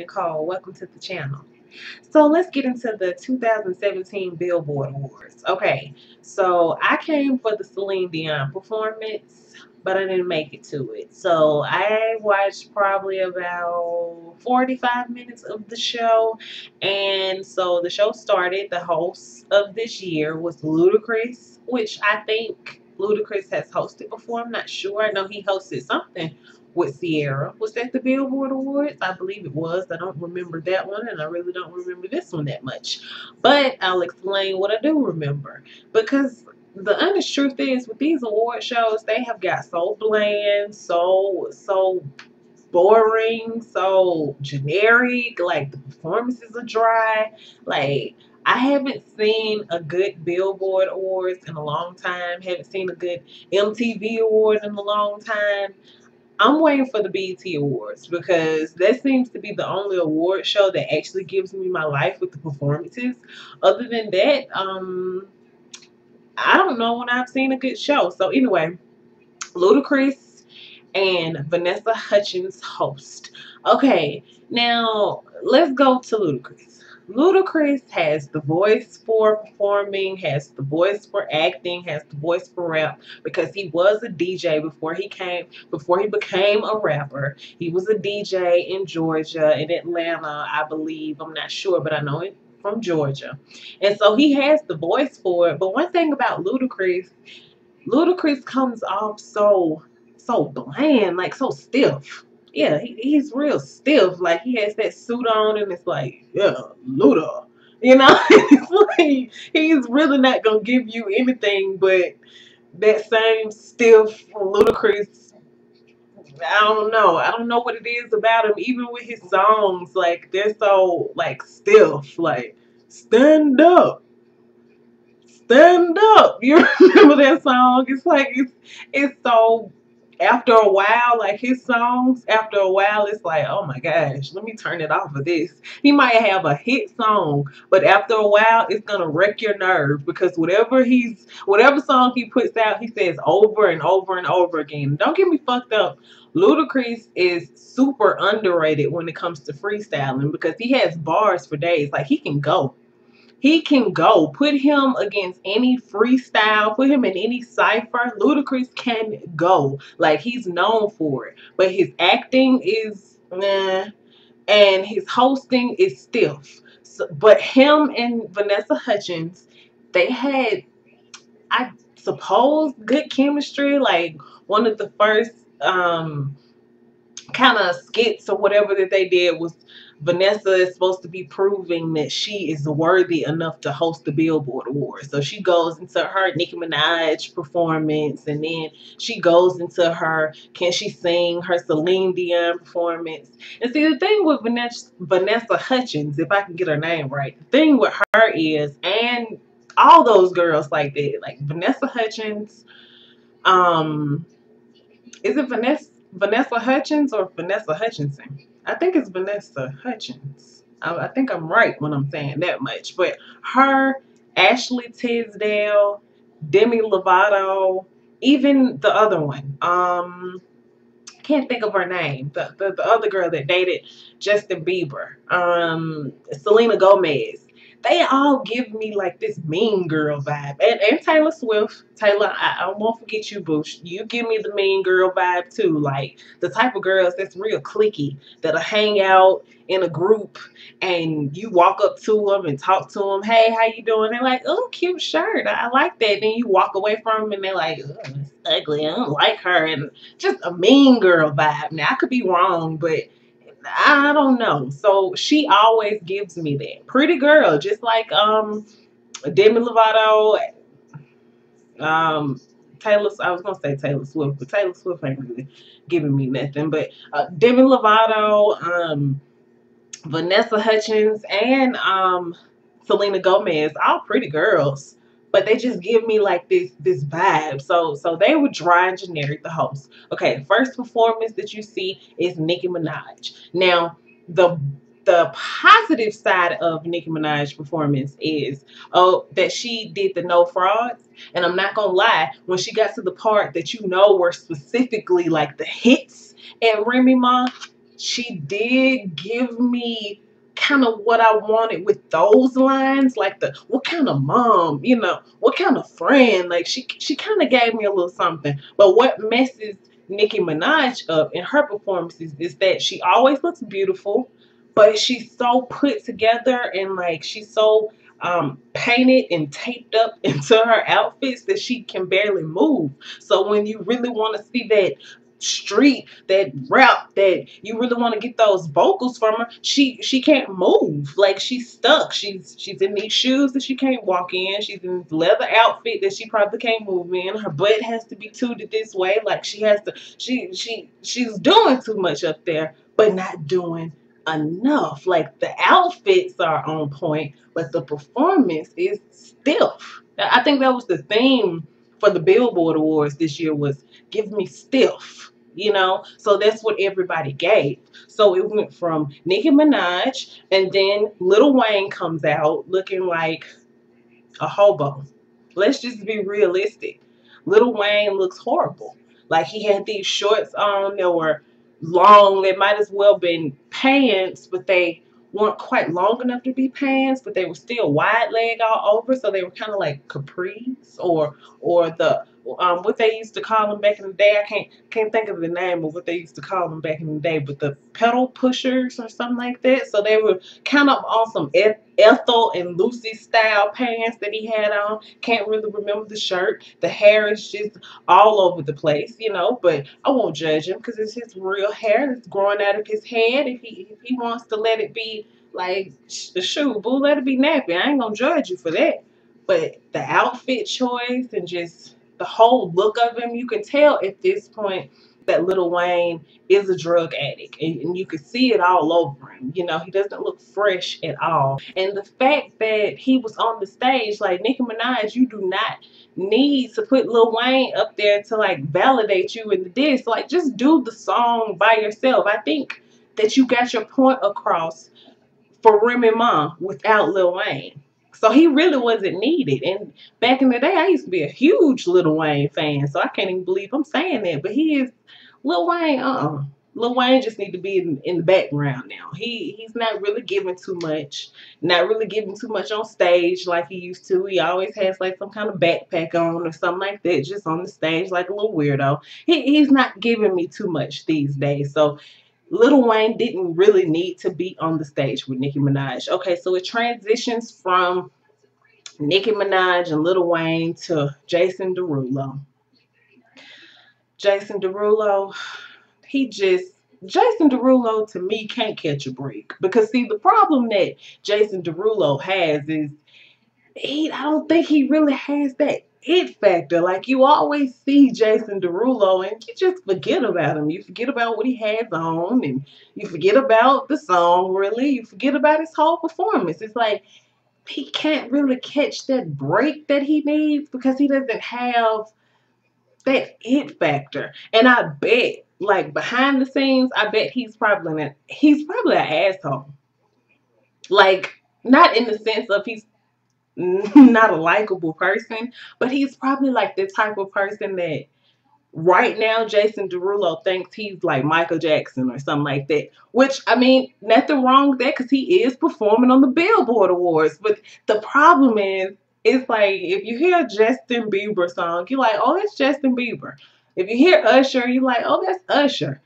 Nicole. Welcome to the channel. So let's get into the 2017 Billboard Awards. Okay, so I came for the Celine Dion performance, but I didn't make it to it. So I watched probably about 45 minutes of the show. And so the show started. The host of this year was Ludacris, which I think Ludacris has hosted before. I'm not sure. I know he hosted something with Sierra. Was that the Billboard Awards? I believe it was. I don't remember that one, and I really don't remember this one that much. But I'll explain what I do remember. Because the honest truth is, with these award shows, they have got so bland, so boring, so generic. Like, the performances are dry. Like, I haven't seen a good Billboard Awards in a long time. Haven't seen a good MTV Award in a long time. I'm waiting for the BET Awards because that seems to be the only award show that actually gives me my life with the performances. Other than that, I don't know when I've seen a good show. So anyway, Ludacris and Vanessa Hudgens host. Okay, now let's go to Ludacris. Ludacris has the voice for performing, has the voice for acting, has the voice for rap because he was a DJ before he became a rapper. He was a DJ in Georgia, in Atlanta, I believe. I'm not sure, but I know it from Georgia. And so he has the voice for it. But one thing about Ludacris comes off so bland, like so stiff. Yeah, he's real stiff. Like, he has that suit on and it's like, yeah, Luda. You know, it's like he's really not gonna give you anything but that same stiff Ludacris. I don't know. I don't know what it is about him. Even with his songs, like, they're so like stiff. Like, stand up. Stand up. You remember that song? It's like it's so, after a while, like his songs, after a while it's like, oh my gosh, let me turn it off of this. He might have a hit song, but after a while it's gonna wreck your nerve because whatever song he puts out, he says over and over and over again. Don't get me fucked up. Ludacris is super underrated when it comes to freestyling because he has bars for days. Like, he can go. He can go. Put him against any freestyle. Put him in any cipher. Ludacris can go. Like, he's known for it. But his acting is nah, and his hosting is stiff. So, but him and Vanessa Hudgens, they had, I suppose, good chemistry. Like, one of the first kind of skits or whatever that they did was Vanessa is supposed to be proving that she is worthy enough to host the Billboard Awards. So she goes into her Nicki Minaj performance, and then she goes into her Can She Sing, her Celine Dion performance. And see, the thing with Vanessa Hudgens, if I can get her name right, the thing with her is, and all those girls like that, like Vanessa Hudgens, is it Vanessa Hudgens or Vanessa Hutchinson? I think it's Vanessa Hudgens. I think I'm right when I'm saying that much. But her, Ashley Tisdale, Demi Lovato, even the other one. Can't think of her name. The other girl that dated Justin Bieber. Selena Gomez. They all give me like this mean girl vibe. And Taylor Swift. Taylor, I won't forget you, Boo. You give me the mean girl vibe too. Like, the type of girls that's real cliquey, that'll hang out in a group and you walk up to them and talk to them. Hey, how you doing? They're like, oh, cute shirt. I like that. Then you walk away from them and they're like, oh, it's ugly. I don't like her. And just a mean girl vibe. Now, I could be wrong, but I don't know. So she always gives me that pretty girl, just like Demi Lovato, Taylor. I was gonna say Taylor Swift, but Taylor Swift ain't really giving me nothing. But Demi Lovato, Vanessa Hudgens, and Selena Gomez, all pretty girls. But they just give me like this vibe. So they were dry and generic, the host. Okay, the first performance that you see is Nicki Minaj. Now, the positive side of Nicki Minaj's performance is that she did the no frauds. And I'm not gonna lie, when she got to the part that were specifically like the hits at Remy Ma, she did give me kind of what I wanted with those lines, like the what kind of mom, what kind of friend. Like she kind of gave me a little something. But what messes Nicki Minaj up in her performances is that she always looks beautiful, but she's so put together and like she's so painted and taped up into her outfits that she can barely move. So when you really want to see that street, that rap, that you really want to get those vocals from her, she can't move. Like she's stuck. She's in these shoes that she can't walk in. She's in this leather outfit that she probably can't move in. Her butt has to be tooted this way. Like she has to. She's doing too much up there, but not doing enough. Like the outfits are on point, but the performance is stiff. I think that was the theme for the Billboard Awards this year was give me stiff, So that's what everybody gave. So it went from Nicki Minaj, and then Lil Wayne comes out looking like a hobo. Let's just be realistic. Lil Wayne looks horrible. Like he had these shorts on that were long. They might as well been pants, but they weren't quite long enough to be pants, but they were still wide leg all over. So they were kind of like capris or the what they used to call them back in the day. I can't think of the name of what they used to call them back in the day, but the pedal pushers or something like that. So they were kind of on some Ethel and Lucy style pants that he had on. Can't really remember the shirt. The hair is just all over the place, but I won't judge him because it's his real hair that's growing out of his head. If he wants to let it be like the shoe, boo, let it be nappy. I ain't gonna judge you for that. But the outfit choice and just the whole look of him, you can tell at this point that Lil Wayne is a drug addict, and you can see it all over him. He doesn't look fresh at all. And the fact that he was on the stage, like Nicki Minaj, you do not need to put Lil Wayne up there to like validate you in the diss. Like just do the song by yourself. I think that you got your point across for Remy Ma without Lil Wayne. So he really wasn't needed. And back in the day, I used to be a huge Lil Wayne fan. So I can't even believe I'm saying that. But he is Lil Wayne. Lil Wayne just need to be in the background now. He's not really giving too much. Not really giving too much on stage like he used to. He always has like some kind of backpack on or something like that, just on the stage like a little weirdo. He's not giving me too much these days. So Lil Wayne didn't really need to be on the stage with Nicki Minaj. Okay, so it transitions from Nicki Minaj and Lil Wayne to Jason Derulo. Jason Derulo, Jason Derulo to me can't catch a break. Because see, the problem that Jason Derulo has is I don't think he really has that it factor. Like you always see Jason Derulo and you just forget about him. You forget about what he has on and you forget about the song really. You forget about his whole performance. It's like he can't really catch that break that he needs because he doesn't have that it factor. And I bet, like behind the scenes, I bet he's probably an asshole. Like not in the sense of he's not a likable person, but he's probably like the type of person that right now Jason Derulo thinks he's like Michael Jackson or something like that. Which I mean, nothing wrong with that because he is performing on the Billboard Awards. But the problem is, it's like if you hear a Justin Bieber song, you're like, oh, that's Justin Bieber. If you hear Usher, you're like, oh, that's Usher.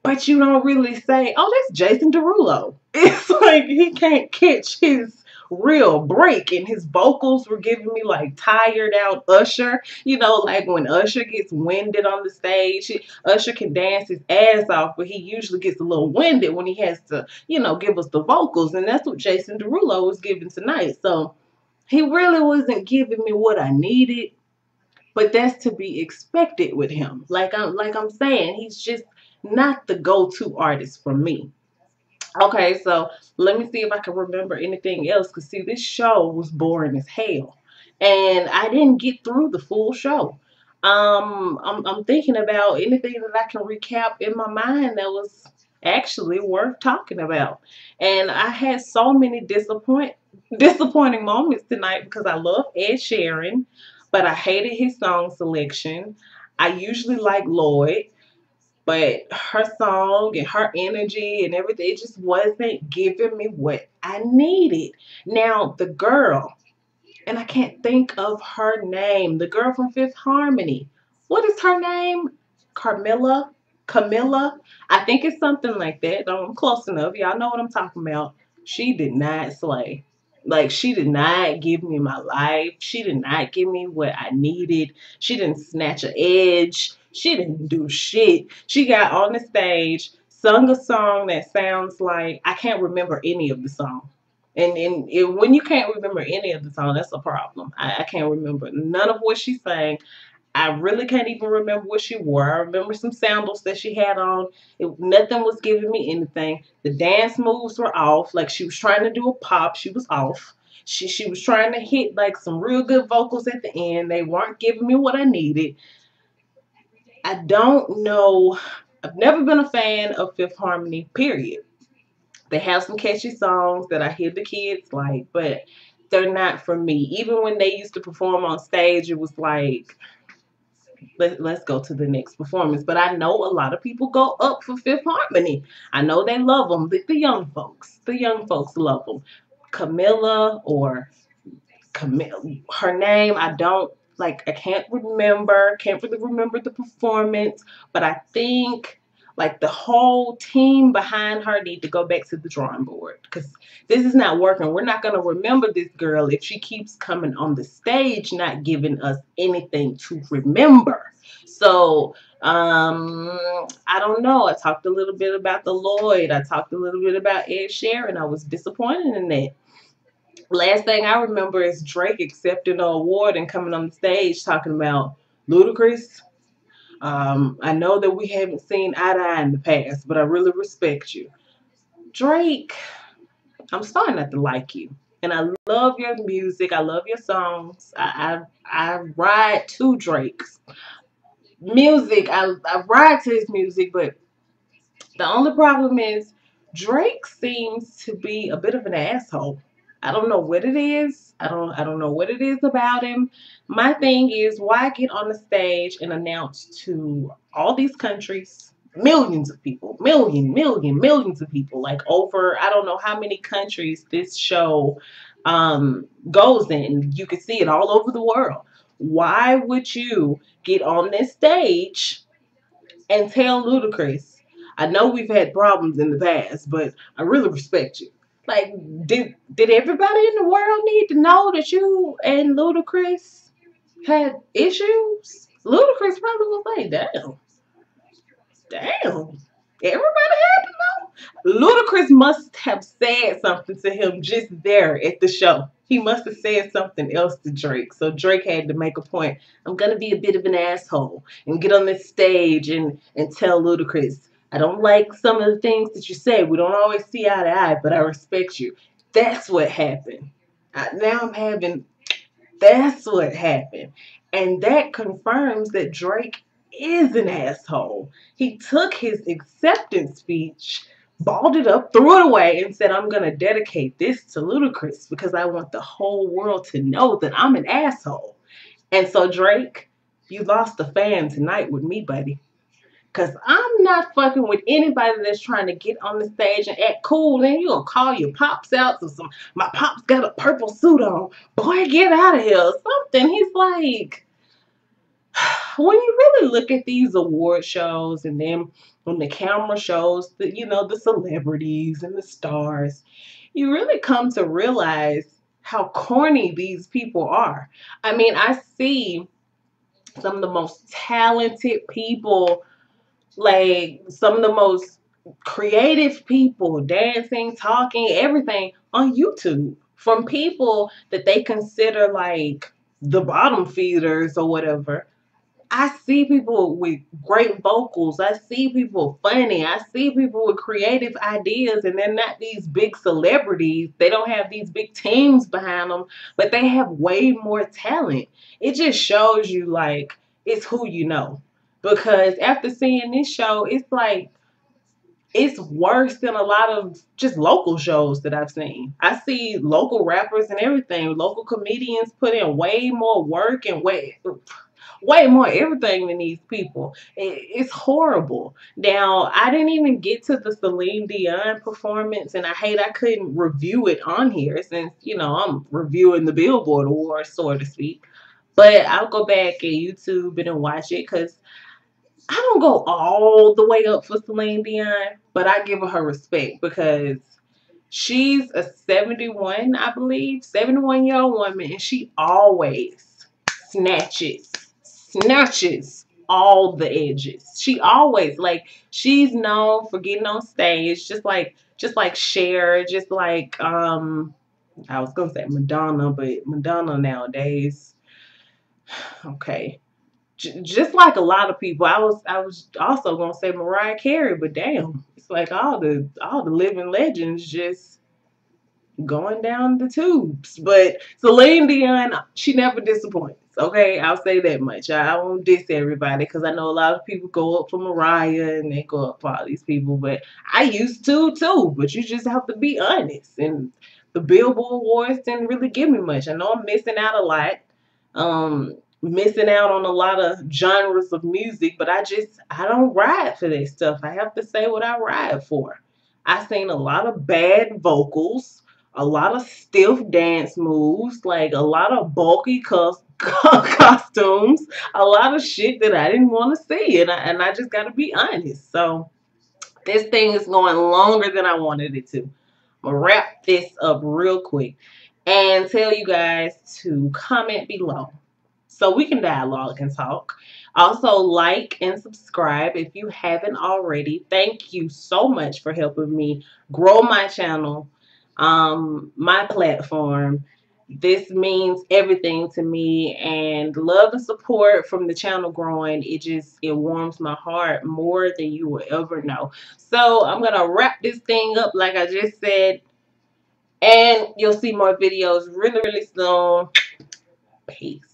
But you don't really say, oh, that's Jason Derulo. It's like he can't catch his real break, and his vocals were giving me like tired out Usher. Like when Usher gets winded on the stage, Usher can dance his ass off, but he usually gets a little winded when he has to, give us the vocals, and that's what Jason Derulo was giving tonight. So he really wasn't giving me what I needed, but that's to be expected with him. Like I'm saying, he's just not the go-to artist for me. Okay, so let me see if I can remember anything else. Because, see, this show was boring as hell. And I didn't get through the full show. I'm thinking about anything that I can recap in my mind that was actually worth talking about. And I had so many disappointing moments tonight because I love Ed Sheeran, but I hated his song selection. I usually like Lloyd. But her song and her energy and everything, it just wasn't giving me what I needed. Now, the girl, and I can't think of her name, the girl from Fifth Harmony. What is her name? Carmilla? Camilla? I think it's something like that. I'm close enough. Y'all know what I'm talking about. She did not slay. Like, she did not give me my life. She did not give me what I needed. She didn't snatch an edge. She didn't do shit. She got on the stage, sung a song that sounds like I can't remember any of the song. And when you can't remember any of the song, that's a problem. I can't remember none of what she sang. I really can't even remember what she wore. I remember some sandals that she had on. Nothing was giving me anything. The dance moves were off. Like, she was trying to do a pop. She was off. She was trying to hit like some real good vocals at the end. They weren't giving me what I needed. I don't know. I've never been a fan of Fifth Harmony, period. They have some catchy songs that I hear the kids like, but they're not for me. Even when they used to perform on stage, it was like, let's go to the next performance. But I know a lot of people go up for Fifth Harmony. I know they love them. The young folks love them. Camilla or Camille, her name, I don't like, I can't really remember the performance, but I think like the whole team behind her need to go back to the drawing board because this is not working. We're not going to remember this girl if she keeps coming on the stage not giving us anything to remember. So I don't know. I talked a little bit about the Lloyd. I talked a little bit about Ed Sheeran. I was disappointed in that. Last thing I remember is Drake accepting an award and coming on the stage talking about Ludacris. I know that we haven't seen eye to eye in the past, but I really respect you. Drake, I'm starting not to like you. And I love your music. I love your songs. I ride to Drake's music. I ride to his music, but the only problem is Drake seems to be a bit of an asshole. I don't know what it is. I don't know what it is about him. My thing is, why get on the stage and announce to all these countries, millions of people, millions of people, like over I don't know how many countries this show goes in. You can see it all over the world. Why would you get on this stage and tell Ludacris, I know we've had problems in the past, but I really respect you. Like, did everybody in the world need to know that you and Ludacris had issues? Ludacris probably was like, damn, everybody had to know. Ludacris must have said something to him just there at the show. He must have said something else to Drake. So Drake had to make a point. I'm gonna be a bit of an asshole and get on this stage and tell Ludacris, I don't like some of the things that you say. We don't always see eye to eye, but I respect you. That's what happened. Now I'm having that's what happened. And that confirms that Drake is an asshole. He took his acceptance speech, balled it up, threw it away, and said, I'm going to dedicate this to Ludacris because I want the whole world to know that I'm an asshole. And so, Drake, you lost a fan tonight with me, buddy. Because I'm not fucking with anybody that's trying to get on the stage and act cool. And you going to call your pops out. So my pops got a purple suit on. Boy, get out of here. Or something. He's like, when you really look at these award shows and then when the camera shows the celebrities and the stars, you really come to realize how corny these people are. I mean, I see some of the most talented people, like some of the most creative people, dancing, talking, everything on YouTube from people that they consider like the bottom feeders or whatever. I see people with great vocals. I see people funny. I see people with creative ideas, and they're not these big celebrities. They don't have these big teams behind them, but they have way more talent. It just shows you like it's who you know. Because after seeing this show, it's like it's worse than a lot of just local shows that I've seen. I see local rappers and everything, local comedians put in way more work and way way more everything than these people. It's horrible. Now, I didn't even get to the Celine Dion performance, and I hate I couldn't review it on here since, I'm reviewing the Billboard Awards, so to speak. But I'll go back at YouTube and watch it because I don't go all the way up for Celine Dion, but I give her respect because she's a 71, I believe, 71-year-old woman, and she always snatches all the edges. She always, like, she's known for getting on stage, just like Cher, just like I was gonna say Madonna, but Madonna nowadays, okay. Just like a lot of people, I was also gonna say Mariah Carey, but damn, it's like all the living legends just going down the tubes. But Celine Dion, she never disappoints. Okay, I'll say that much. I won't diss everybody because I know a lot of people go up for Mariah and they go up for all these people, but I used to too. But you just have to be honest. And the Billboard Awards didn't really give me much. I know I'm missing out a lot. Missing out on a lot of genres of music, but I don't ride for that stuff. I have to say what I ride for. I seen a lot of bad vocals, a lot of stiff dance moves, like a lot of bulky costumes, a lot of shit that I didn't want to see, and I just got to be honest. So this thing is going longer than I wanted it to. I'm gonna wrap this up real quick and tell you guys to comment below so we can dialogue and talk. Also, like and subscribe if you haven't already. Thank you so much for helping me grow my channel, my platform. This means everything to me, and love and support from the channel growing. It warms my heart more than you will ever know. So I'm gonna wrap this thing up like I just said, and you'll see more videos really, really soon. Peace.